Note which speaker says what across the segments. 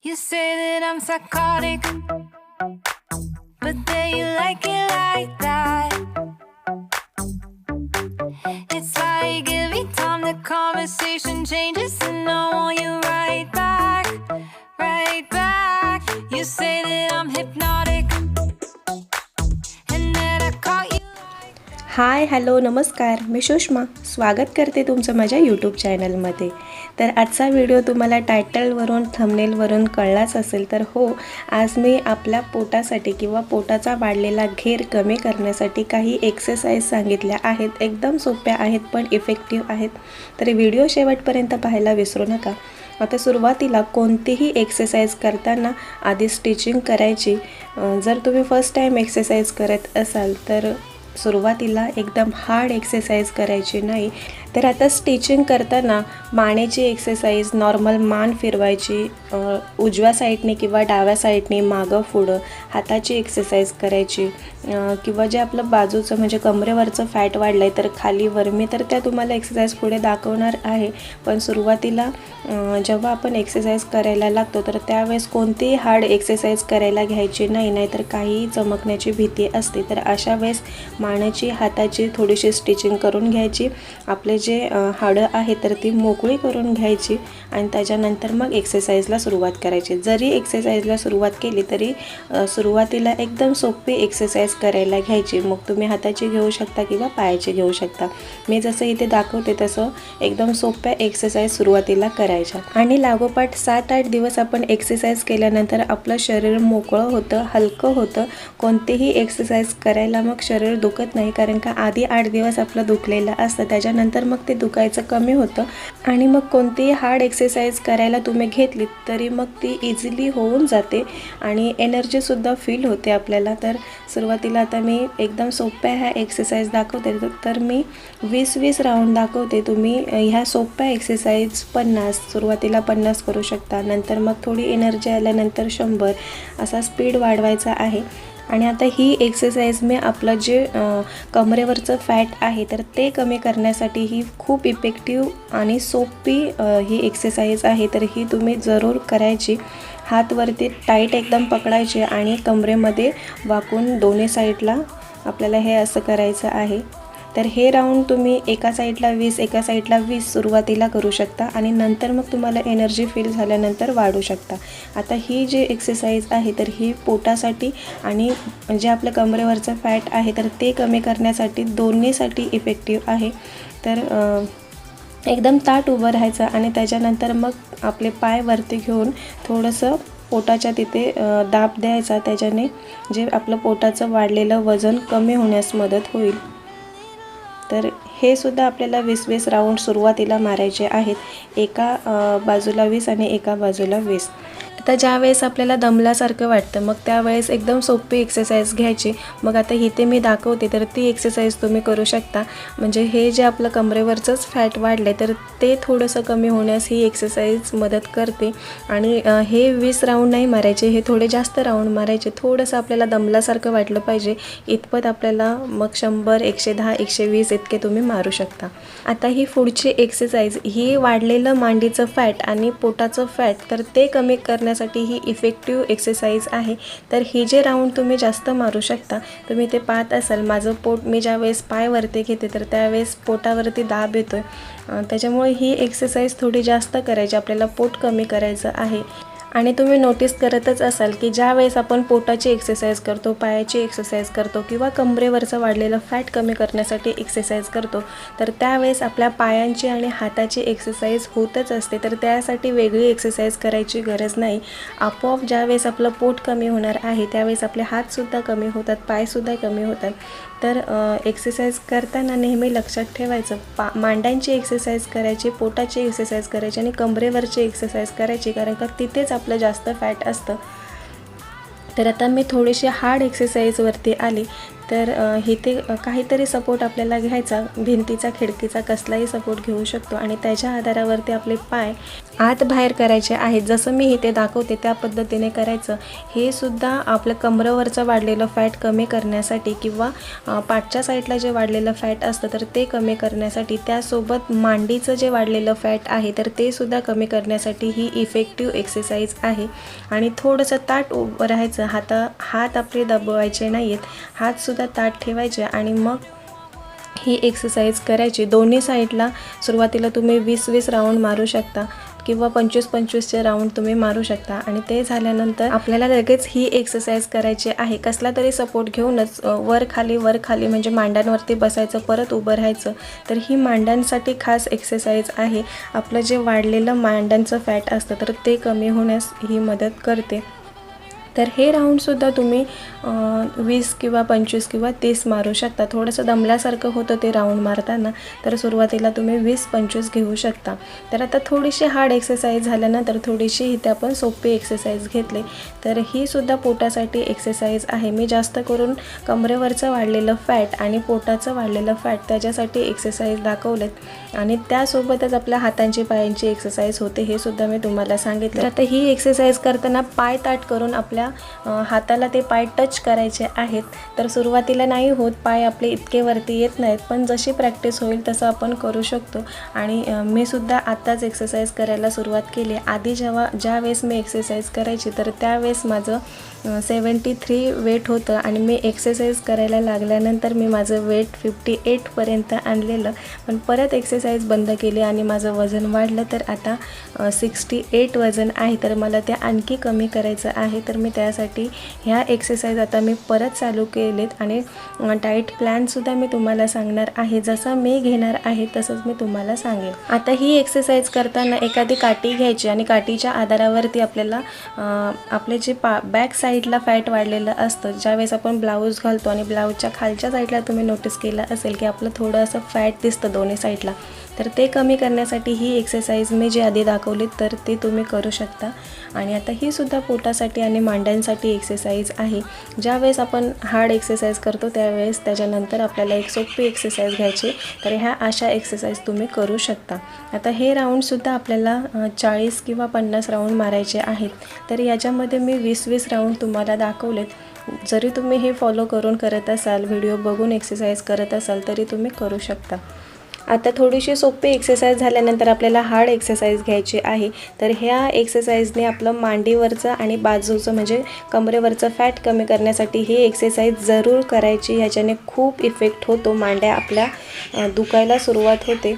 Speaker 1: You say that I'm psychotic, but then you like it like that. It's like every time the conversation changes, and I want you right back, right back. You say that I'm hypnotic, and that I caught you.
Speaker 2: Hi hello नमस्कार, मी सुषमा स्वागत करते तुमचं माझ्या YouTube चॅनलमध्ये. तर आजचा video तुम्हाला टायटलवरून थंबनेलवरून कळलाच असेल. तर हो, आज मी आपल्या पोटासाठी किंवा पोटाचा वाढलेला घेर कमी करण्यासाठी काही एक्सरसाइज सांगितल्या आहेत. एकदम सोप्या आहेत पण इफेक्टिव्ह आहेत. तर व्हिडिओ शेवटपर्यंत पाहायला विसरू नका. आता सुरुवातीला कोणतीही एक्सरसाइज करताना आधी स्टिचिंग करायची. जर तुम्ही फर्स्ट टाईम एक्सरसाइज करत असाल तर सुरुवातीला एकदम हार्ड एक्सरसाइज करायची नाही. तर आता स्टिचिंग करताना मानेची एक्सरसाइज, नॉर्मल मान फिरवायची उजव्या साईडने किंवा डाव्या साईडने मागं पुढं. हाताची एक्सरसाइज करायची किंवा जे आपलं बाजूचं म्हणजे कमरेवरचं फॅट वाढलं आहे तर खाली वर. मी तर त्या तुम्हाला एक्सरसाइज पुढे दाखवणार आहे. पण सुरुवातीला जेव्हा आपण एक्सरसाइज करायला लागतो तर त्यावेळेस कोणतीही हार्ड एक्सरसाइज करायला घ्यायची नाही, नाहीतर काहीही चमकण्याची भीती असते. तर अशा वेळेस मानेची हाताची थोडीशी स्टिचिंग करून घ्यायची. आपले जे हाडं आहे तर ती मोकळी करून घ्यायची आणि त्याच्यानंतर मग एक्सरसाइजला सुरुवात करायची. जरी एक्सरसाइजला सुरुवात केली तरी सुरुवातीला एकदम सोपी एक्सरसाइज करायला घ्यायची. मग तुम्ही हाताची घेऊ शकता किंवा पायाची घेऊ शकता. मी जसं इथे दाखवते तसं एकदम सोप्या एक्सरसाइज सुरुवातीला करायच्या. आणि लागोपाठ 7-8 दिवस आपण एक्सरसाइज केल्यानंतर आपलं शरीर मोकळं होतं, हलकं होतं. कोणतीही एक्सरसाइज करायला मग शरीर दुखत नाही, कारण का आधी 8 दिवस आपलं दुखलेलं असतं. त्याच्यानंतर मग ते दुखायचं कमी होतं. आणि मग कोणतीही हार्ड एक्सरसाइज करायला तुम्ही घेतली तरी मग ती इझिली होऊन जाते आणि एनर्जीसुद्धा फील होते आपल्याला. तर सुरुवातीला आता मी एकदम सोप्या ह्या एक्सरसाइज दाखवते. तर मी 20-20 राऊंड दाखवते. तुम्ही ह्या सोप्या एक्सरसाइज 50, सुरुवातीला 50 करू शकता. नंतर मग थोडी एनर्जी आल्यानंतर 100 असा स्पीड वाढवायचा आहे. आणि आता ही एक्सरसाइज मी आपलं जे कमरेवरचं फॅट आहे तर ते कमी करण्यासाठी ही खूप इफेक्टिव्ह आणि सोपी ही एक्सरसाइज आहे. तर ही तुम्ही जरूर करायची. हात वरती टाईट एकदम पकडायचे आणि कमरेमध्ये वाकून दोन्ही साईडला आपल्याला हे असं करायचं आहे. तर हे राऊंड तुम्ही एका साईडला 20, एका साईडला 20 सुरुवातीला करू शकता आणि नंतर मग तुम्हाला एनर्जी फील झाल्यानंतर वाढू शकता. आता ही जी एक्सरसाइज आहे तर ही पोटासाठी आणि जे आपल्या कमरेवरचं फॅट आहे तर ते कमी करण्यासाठी दोन्हीसाठी इफेक्टिव्ह आहे. तर एकदम ताठ उभं राहायचं आणि त्याच्यानंतर मग आपले पाय वरती घेऊन थोडंसं पोटाच्या तिथे दाब द्यायचा. त्याच्याने जे आपलं पोटाचं वाढलेलं वजन कमी होण्यास मदत होईल. तर हे सुद्धा आपल्याला 20-20 राऊंड सुरुवातीला मारायचे आहेत. एका बाजूला 20 आणि एका बाजूला 20. आता ज्यावेळेस आपल्याला दमल्यासारखं वाटतं मग त्यावेळेस एकदम सोपी एक्सरसाइज घ्यायची. मग आता इथे मी दाखवते तर ती एक्सरसाइज तुम्ही करू शकता. म्हणजे हे जे आपलं कमरेवरचंच फॅट वाढलं तर ते थोडंसं कमी होण्यास ही एक्सरसाइज मदत करते. आणि हे 20 राऊंड नाही मारायचे, हे थोडे जास्त राऊंड मारायचे. थोडंसं आपल्याला दमल्यासारखं वाटलं पाहिजे इतपत आपल्याला मग 100, 110, 120 इतके तुम्ही मारू शकता. आता ही पुढची एक्सरसाइज ही वाढलेलं मांडीचं फॅट आणि पोटाचं फॅट तर ते कमी करण्यासाठी ही इफेक्टिव्ह एक्सरसाइज आहे. तर ही जे राऊंड तुम्ही जास्त मारू शकता. तुम्ही ते पाहत असाल माझं पोट मी ज्यावेळेस पाय वरती घेते तर त्यावेळेस पोटावरती दाब येतोय. त्याच्यामुळे ही एक्सरसाइज थोडी जास्त करायची. आपल्याला पोट कमी करायचं आहे. आणि तुम्ही नोटीस करतच असाल की ज्या वेळेस आपण पोटाची एक्सरसाइज करतो, पायाची एक्सरसाइज करतो किंवा कमरेवरचं वाढलेलं फॅट कमी करण्यासाठी एक्सरसाइज करतो तर त्यावेळेस आपल्या पायांची आणि हाताची एक्सरसाइज होतच असते. तर त्यासाठी वेगळी एक्सरसाइज करायची गरज नाही. आपोआप ज्यावेळेस आपलं पोट कमी होणार आहे त्यावेळेस आपले हातसुद्धा कमी होतात, पायसुद्धा कमी होतात. तर एक्सरसाइज करताना नेहमी लक्षात ठेवायचं मांड्यांची एक्सरसाइज करायची, पोटाची एक्सरसाइज करायची आणि कमरेवरची एक्सरसाइज करायची, कारण का तिथेच आपलं जास्त फॅट असतं. तर आता मी थोडीशी हार्ड एक्सरसाइजवरती आली. तर इथे काहीतरी सपोर्ट आपल्याला घ्यायचा, भिंतीचा खिडकीचा कसलाही सपोर्ट घेऊ शकतो आणि त्याच्या आधारावरती आपले पाय आत बाहेर करायचे आहेत. जसं मी इथे दाखवते त्या पद्धतीने करायचं. हे सुद्धा आपलं कमरेवरचं वाढलेलं फॅट कमी करण्यासाठी किंवा पाठच्या साईडला जे वाढलेलं फॅट असतं तर ते कमी करण्यासाठी, त्यासोबत मांडीचं जे वाढलेलं फॅट आहे तर ते सुद्धा कमी करण्यासाठी ही इफेक्टिव्ह एक्सरसाइज आहे. आणि थोडंसं ताठ उभं राहायचं, हात आपले दबवायचे नाही आहेत, हातसुद्धा ताठ ठेवायचे आणि मग ही एक्सरसाइज करायची. दोन्ही साईडला सुरुवातीला तुम्ही 20-20 राऊंड मारू शकता किंवा 25-25चे राऊंड तुम्ही मारू शकता. आणि ते झाल्यानंतर आपल्याला लगेच ही एक्सरसाइज करायची आहे. कसला तरी सपोर्ट घेऊनच वर खाली म्हणजे मांड्यांवरती बसायचं, परत उभं राहायचं. तर ही मांड्यांसाठी खास एक्सरसाइज आहे. आपलं जे वाढलेलं मांड्यांचं फॅट असतं तर ते कमी होण्यास ही मदत करते. तर हे राऊंडसुद्धा तुम्ही 20 किंवा 25 किंवा 30 मारू शकता. थोडंसं दमल्यासारखं होतं ते राऊंड मारताना, तर सुरुवातीला तुम्ही 20-25 घेऊ शकता. तर आता थोडीशी हार्ड एक्सरसाइज झाल्यानंतर थोडीशी इथे आपण सोपी एक्सरसाइज घेतली. तर ही सुद्धा पोटासाठी एक्सरसाइज आहे. मी जास्त करून कमरेवरचं वाढलेलं फॅट आणि पोटाचं वाढलेलं फॅट त्याच्यासाठी एक्सरसाइज दाखवलेत आणि त्यासोबतच आपल्या हातांची पायांची एक्सरसाइज होते, हे सुद्धा मी तुम्हाला सांगितलं. आता ही एक्सरसाइज करताना पाय ताठ करून आपल्या हाताला ते पाय टच करायचे आहेत. तर सुरुवातीला नाही होत, पाय आपले इतके वरती येत नाहीत, पण जशी प्रॅक्टिस होईल तसं आपण करू शकतो. आणि मी सुद्धा आत्ताच एक्सरसाइज करायला सुरुवात केली. आधी ज्यावेळेस मी एक्सरसाइज करायची तर त्यावेळेस माझं 73 वेट होतं आणि मी एक्सरसाइज करायला लागल्यानंतर मी माझं वेट 58पर्यंत आणलेलं. पण परत एक्सरसाइज बंद केली आणि माझं वजन वाढलं, तर आता 68 वजन आहे. तर मला ते आणखी कमी करायचं आहे. तर मी त्यासाठी ह्या एक्सरसाइज आता मी परत चालू केलेत आणि डाएट प्लॅनसुद्धा मी तुम्हाला सांगणार आहे. जसं मी घेणार आहे तसंच मी तुम्हाला सांगेन. आता ही एक्सरसाइज करताना एखादी काठी घ्यायची आणि काठीच्या आधारावरती आपल्याला आपले जे बॅक साईडला फॅट वाढलेलं असतं, ज्यावेळेस आपण ब्लाऊज घालतो आणि ब्लाऊजच्या खालच्या साईडला तुम्ही नोटीस केलं असेल की आपलं थोडं असं फॅट दिसतं दोन्ही साईडला, तर ते कमी करण्यासाठी ही एक्सरसाइज मी जे आधी दाखवली तर ते तुम्ही करू शकता. आणि आता ही सुद्धा पोटासाठी आणि मांड्यांसाठी एक्सरसाइज आहे. ज्यावेळेस आपण हार्ड एक्सरसाइज करतो त्यावेळेस त्याच्यानंतर आपल्याला एक सोपी एक्सरसाइज घ्यायची. तर ह्या अशा एक्सरसाइज तुम्ही करू शकता. आता हे राऊंडसुद्धा आपल्याला 40 किंवा 50 राऊंड मारायचे आहेत. तर याच्यामध्ये मी 20-20 राऊंड तुम्हाला दाखवलेत. जरी तुम्ही हे फॉलो करून करत असाल, व्हिडिओ बघून एक्सरसाइज करत असाल तरी तुम्ही करू शकता. आता थोडीशी सोपी एक्सरसाइज झाल्यानंतर आपल्याला हार्ड एक्सरसाइज घ्यायची आहे. तर ह्या एक्सरसाइजने आपलं मांडीवरचं आणि बाजूचं म्हणजे कमरेवरचं फॅट कमी करण्यासाठी ही एक्सरसाइज जरूर करायची. ह्याच्याने खूप इफेक्ट होतो, मांड्या आपल्या दुखायला सुरुवात होते.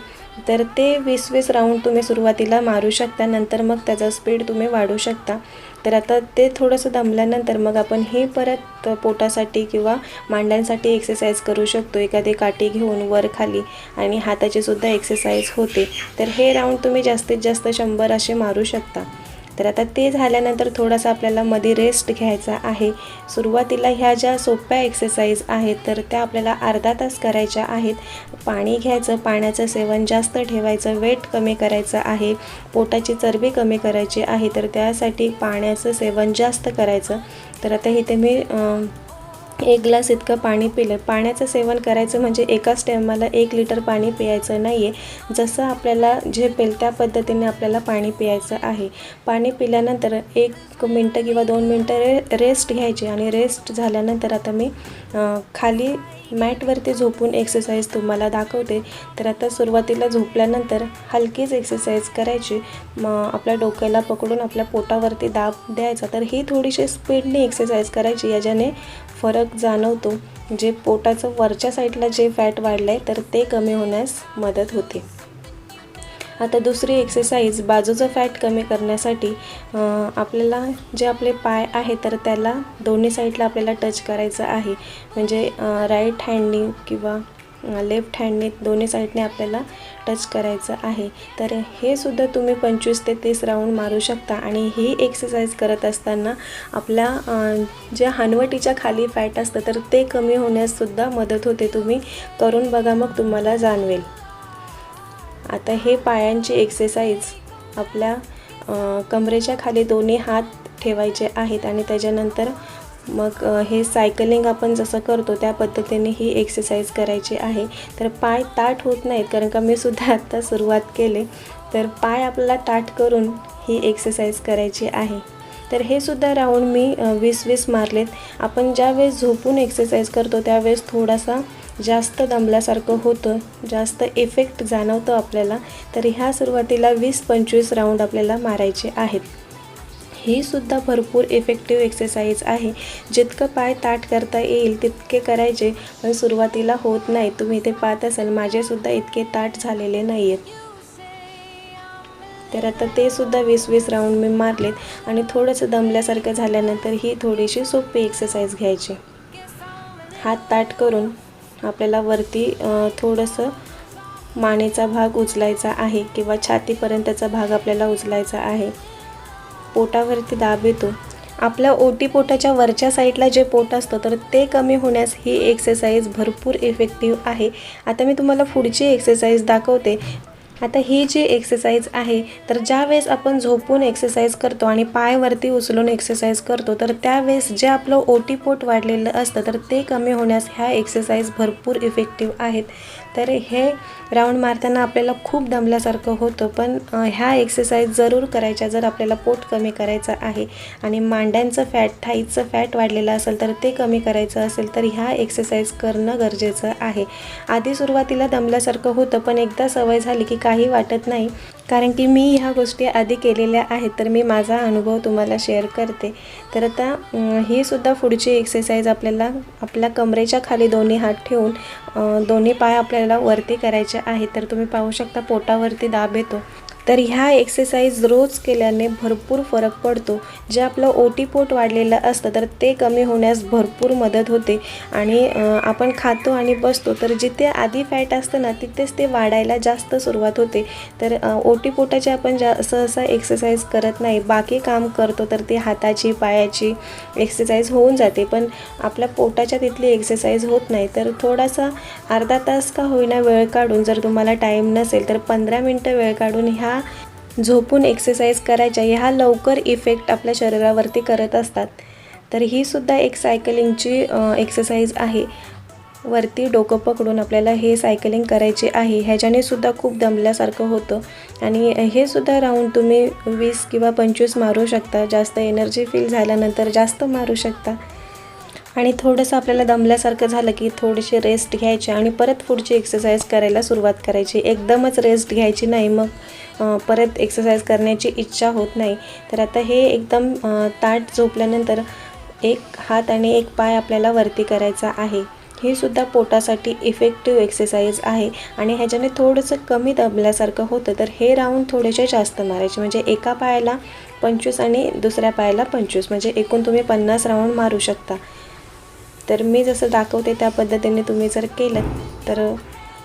Speaker 2: तर ते 20-20 राऊंड तुम्ही सुरुवातीला मारू शकता, नंतर मग त्याचा स्पीड तुम्ही वाढवू शकता. तर आता ते थोडंसं दमल्यानंतर मग आपण हे परत पोटासाठी किंवा मांड्यांसाठी एक्सरसाइज करू शकतो. एखादी काठी घेऊन वर खाली आणि हाताची सुद्धा एक्सरसाइज होते. तर हे राऊंड तुम्ही जास्तीत जास्त 100 असे मारू शकता. तर आता ते झाल्यानंतर थोडासा आपल्याला मध्ये रेस्ट घ्यायचा आहे. सुरुवातीला ह्या ज्या सोप्या एक्सरसाइज आहेत तर त्या आपल्याला अर्धा तास करायच्या आहेत. पाणी घ्यायचं, पाण्याचं सेवन जास्त ठेवायचं, वेट कमी करायचं आहे, पोटाची चरबी कमी करायची आहे, तर त्यासाठी पाण्याचं सेवन जास्त करायचं. तर आता इथे मी 1 ग्लास इतकं पाणी पिलं. पाण्याचं सेवन करायचं म्हणजे एकाच टायमाला 1 लिटर पाणी प्यायचं नाही आहे. जसं आपल्याला झेपेल त्या पद्धतीने आपल्याला पाणी प्यायचं आहे. पाणी पिल्यानंतर 1 मिनटं किंवा 2 मिनटं रेस्ट घ्यायची आणि रेस्ट झाल्यानंतर आता मी खाली मॅटवरती झोपून एक्सरसाइज तुम्हाला दाखवते. तर आता सुरुवातीला झोपल्यानंतर हलकीच एक्सरसाइज करायची. मग आपल्या डोक्याला पकडून आपल्या पोटावरती दाब द्यायचा. तर ही थोडीशी स्पीडने एक्सरसाइज करायची, याच्याने फरक जाणवतो. जे पोटाचं वरच्या साईडला जे फॅट वाढलं आहे तर ते कमी होण्यास मदत होते. आता दुसरी एक्सरसाइज बाजूचं फॅट कमी करण्यासाठी आपल्याला जे आपले पाय आहे तर त्याला दोन्ही साईडला आपल्याला टच करायचं आहे. म्हणजे राईट हँडनी किंवा लेफ्ट हँडने दोन्ही साईडने आपल्याला टच करायचं आहे. तर हे सुद्धा तुम्ही 25 ते 30 राऊंड मारू शकता. आणि ही एक्सरसाइज करत असताना आपल्या ज्या हनवटीच्या खाली फॅट असतं तर ते कमी होण्याससुद्धा मदत होते. तुम्ही करून बघा, मग तुम्हाला जाणवेल. आता हे पायांची एक्सरसाइज आपल्या कमरेच्या खाली दोन्ही हात ठेवायचे आहेत आणि त्याच्यानंतर मग हे सायकलिंग आपण जसं करतो त्या पद्धतीने ही एक्सरसाइज करायची आहे. तर पाय ताठ होत नाहीत कारण का मी सुद्धा आत्ता सुरुवात केले. तर पाय आपल्याला ताठ करून ही एक्सरसाइज करायची आहे. तर हे सुद्धा राऊंड मी 20-20 मारलेत. आपण ज्यावेळेस झोपून एक्सरसाइज करतो त्यावेळेस थोडासा जास्त दमल्यासारखं होतं, जास्त इफेक्ट जाणवतो आपल्याला. तर ह्या सुरुवातीला 20-25 राऊंड आपल्याला मारायचे आहेत. ही सुद्धा भरपूर इफेक्टिव्ह एक्सरसाइज आहे. जितकं पाय ताठ करता येईल तितके करायचे, पण सुरुवातीला होत नाही. तुम्ही इथे पाहत असाल माझेसुद्धा इतके ताठ झालेले नाही आहेत. तर आता ते सुद्धा 20-20 राऊंड मी मारलेत आणि थोडंसं दमल्यासारखं झाल्यानंतर ही थोडीशी सोपी एक्सरसाइज घ्यायची. हात ताठ करून आपल्याला वरती थोडंसं मानेचा भाग उचलायचा आहे किंवा छातीपर्यंतचा भाग आपल्याला उचलायचा आहे. पोटावरती दाब येतो. आपल्या ओटीपोटाच्या वरच्या साईडला जे पोट असतं तर ते कमी होण्यास ही एक्सरसाइज भरपूर इफेक्टिव्ह आहे. आता मी तुम्हाला पुढची एक्सरसाइज दाखवते. आता ही जी एक्सरसाइज आहे तर ज्यावेळेस आपण झोपून एक्सरसाइज करतो आणि पाय वरती उचलून एक्सरसाइज करतो तर त्यावेळेस जे आपलं ओटीपोट वाढलेलं असतं तर ते कमी होण्यास ह्या एक्सरसाइज भरपूर इफेक्टिव्ह आहेत. तर हे राऊंड मारताना आपल्याला खूप दमल्यासारखं होतं, पण ह्या एक्सरसाइज जरूर करायच्या जर आपल्याला पोट कमी करायचं आहे आणि मांड्यांचं फॅट, थाईचं फॅट वाढलेलं असेल तर ते कमी करायचं असेल तर ह्या एक्सरसाइज करणं गरजेचं आहे. आधी सुरुवातीला दमल्यासारखं होतं, पण एकदा सवय झाली की काही वाटत नाही, कारण की मी ह्या गोष्टी आधी केलेल्या आहेत. तर मी माझा अनुभव तुम्हाला शेअर करते. तर आता ही सुद्धा पुढची एक्सरसाइज आपल्याला आपल्या कमरेच्या खाली दोन्ही हात ठेवून दोन्ही पाय आपल्याला वरती करायचे आहेत. तर तुम्ही पाहू शकता पोटावरती दाब येतो. तर ह्या एक्सरसाइज रोज केल्याने भरपूर फरक पडतो. जे आपलं ओटीपोट वाढलेलं असतं तर ते कमी होण्यास भरपूर मदत होते. आणि आपण खातो आणि बसतो तर जिथे आधी फॅट असतं ना तिथेच ते वाढायला जास्त सुरुवात होते. तर ओटीपोटाची आपण सहसा एक्सरसाइज करत नाही, बाकी काम करतो तर ती हाताची पायाची एक्सरसाइज होऊन जाते, पण आपल्या पोटाच्या तिथली एक्सरसाइज होत नाही. तर थोडासा अर्धा तास का होईना वेळ काढून, जर तुम्हाला टाईम नसेल तर 15 मिनटं वेळ काढून ह्या झोपून एक्सरसाइज करायच्या. ह्या लवकर इफेक्ट आपल्या शरीरावरती करत असतात. तर ही सुद्धा एक सायकलिंगची एक्सरसाइज आहे. वरती डोकं पकडून आपल्याला हे सायकलिंग करायचे आहे. ह्याच्याने सुद्धा खूप दमल्यासारखं होतं आणि हे सुद्धा राऊंड तुम्ही 20 किंवा 25 मारू शकता. जास्त एनर्जी फील झाल्यानंतर जास्त मारू शकता. आणि थोडंसं आपल्याला दमल्यासारखं झालं की थोडीशी रेस्ट घ्यायची आणि परत पुढची एक्सरसाइज करायला सुरुवात करायची. एकदमच रेस्ट घ्यायची नाही, मग परत एक्सरसाइज करण्याची इच्छा होत नाही. तर आता हे एकदम ताठ झोपल्यानंतर एक हात आणि एक पाय आपल्याला वरती करायचा आहे. हे सुद्धा पोटासाठी इफेक्टिव्ह एक्सरसाइज आहे आणि ह्याच्याने थोडंसं कमी दमल्यासारखं होतं. तर हे राऊंड थोडेसे जास्त मारायचे, म्हणजे एका पायाला 25 आणि दुसऱ्या पायाला 25, म्हणजे एकूण तुम्ही 50 राऊंड मारू शकता. तर मी जसं दाखवते त्या पद्धतीने तुम्ही जर केलं तर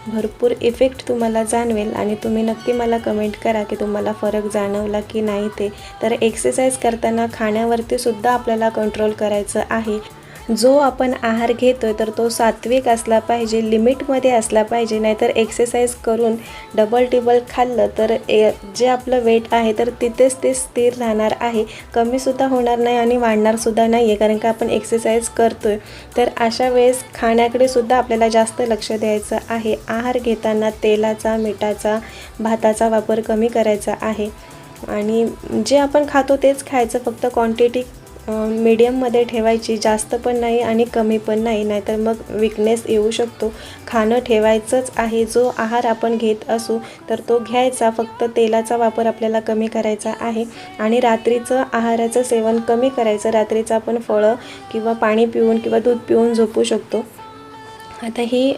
Speaker 2: भरपूर इफेक्ट तुम्हाला जाणवेल आणि तुम्ही नक्की मला कमेंट करा की तुम्हाला फरक जाणवला की नाही ते. तर एक्सरसाइज करताना खाण्यावरती सुद्धा आपल्याला कंट्रोल करायचं आहे. जो आपण आहार घेतोय तर तो सात्विक असला पाहिजे, लिमिटमध्ये असला पाहिजे. नाहीतर एक्सरसाइज करून डबल टिबल खाल्लं तर जे आपलं वेट आहे तर तिथेच ते स्थिर राहणार आहे, कमीसुद्धा होणार नाही आणि वाढणारसुद्धा नाही आहे, कारण का आपण एक्सरसाइज करतोय. तर अशा वेळेस खाण्याकडे सुद्धा आपल्याला जास्त लक्ष द्यायचं आहे. आहार घेताना तेलाचा, मिठाचा, भाताचा वापर कमी करायचा आहे आणि जे आपण खातो तेच खायचं, फक्त क्वांटिटी मीडियममध्ये ठेवायची, जास्त पण नाही आणि कमी पण नाही, नाहीतर मग विकनेस येऊ शकतो. खाणं ठेवायचंच आहे. जो आहार आपण घेत असू तर तो घ्यायचा, फक्त तेलाचा वापर आपल्याला कमी करायचा आहे आणि रात्रीचं आहाराचं सेवन कमी करायचं. रात्रीचं आपण फळं किंवा पाणी पिऊन किंवा दूध पिऊन झोपू शकतो. आता ही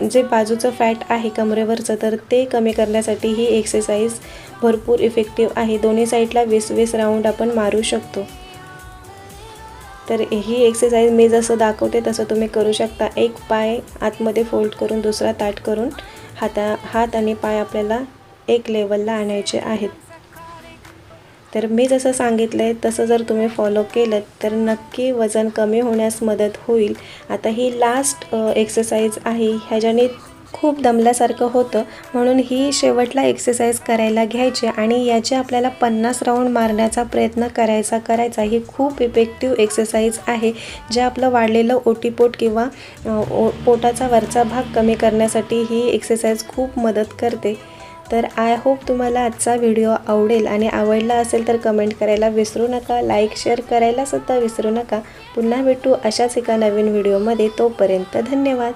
Speaker 2: जे बाजूचं फॅट आहे कमरेवरचं तर ते कमी करण्यासाठी ही एक्सरसाइज भरपूर इफेक्टिव्ह आहे. दोन्ही साईडला 20-20 राऊंड आपण मारू शकतो. तर ही एक्सरसाइज मी जसं दाखवते तसं तुम्ही करू शकता. एक पाय आतमध्ये फोल्ड करून दुसरा ताठ करून हात आणि पाय आपल्याला एक लेवलला आणायचे आहेत. तर मी जसं सांगितलं आहे तसं जर तुम्ही फॉलो केलं तर नक्की वजन कमी होण्यास मदत होईल. आता ही लास्ट एक्सरसाइज आहे. ह्याच्याने खूप दमल्यासारखं होतं, म्हणून ही शेवटला एक्सरसाइज करायला घ्यायची आणि याचे आपल्याला 50 राऊंड मारण्याचा प्रयत्न करायचा. ही खूप इफेक्टिव्ह एक्सरसाइज आहे, जे आपलं वाढलेलं ओटीपोट किंवा पोटाचा वरचा भाग कमी करण्यासाठी ही एक्सरसाइज खूप मदत करते. तर आय होप तुम्हाला आजचा व्हिडिओ आवडेल आणि आवडला असेल तर कमेंट करायला विसरू नका, लाईक शेअर करायला सुद्धा विसरू नका. पुन्हा भेटू अशाच एका नवीन व्हिडिओमध्ये. तोपर्यंत धन्यवाद.